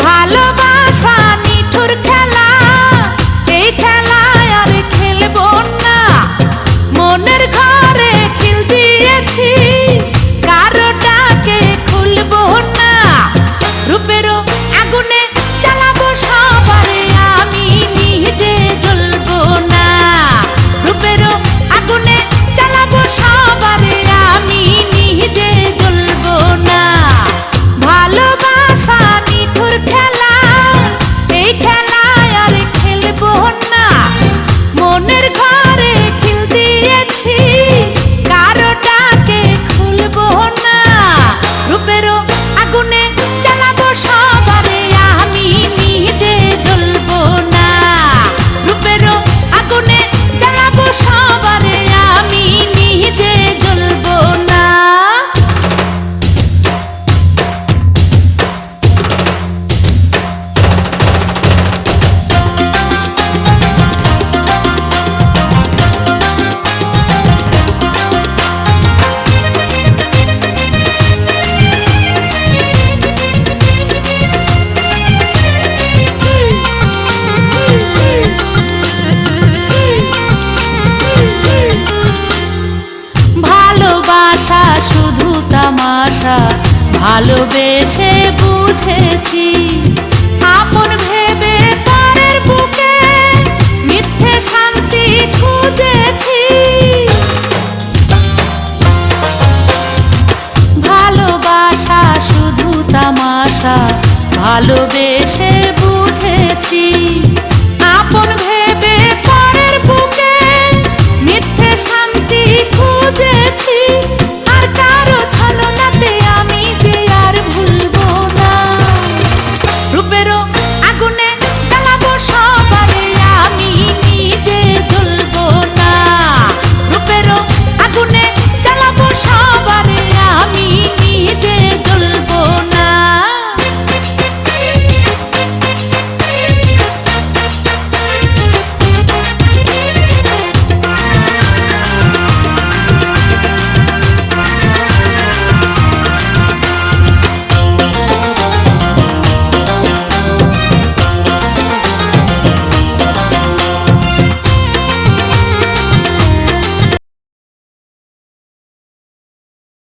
ভালোবাসা নিঠুর খেলা, এই খেলায় আর খেলবো না। মনের ঘরে খিল দিয়েছি, কারো ডাকে খুলবো না। রূপেরও আগুনে জ্বালাবো সবারে, আমি নিজে জ্বলবো না। রূপেরও আগুনে জ্বালাবো সবারে, আমি নিজে জ্বলবো না। ভালোবাসা নিঠুর খেলা, এই খেলায় আর খেলবো না। মনের ঘরে খিল দিয়েছি, কারো ডাকে খুলবো না। রূপেরও আগুনে জ্বালাবো সবারে, আমি নিজে জ্বলবো না। রূপেরও আগুনে জ্বালাবো সবারে, আমি নিজে জ্বলবো না। ভালোবাসা শুধু তামাশা, ভালোবেসে বুঝেছি। আপন ভেবে পরের বুকে মিথ্যে শান্তি খুঁজেছি। ভালোবাসা শুধু তামাশা, ভালোবেসে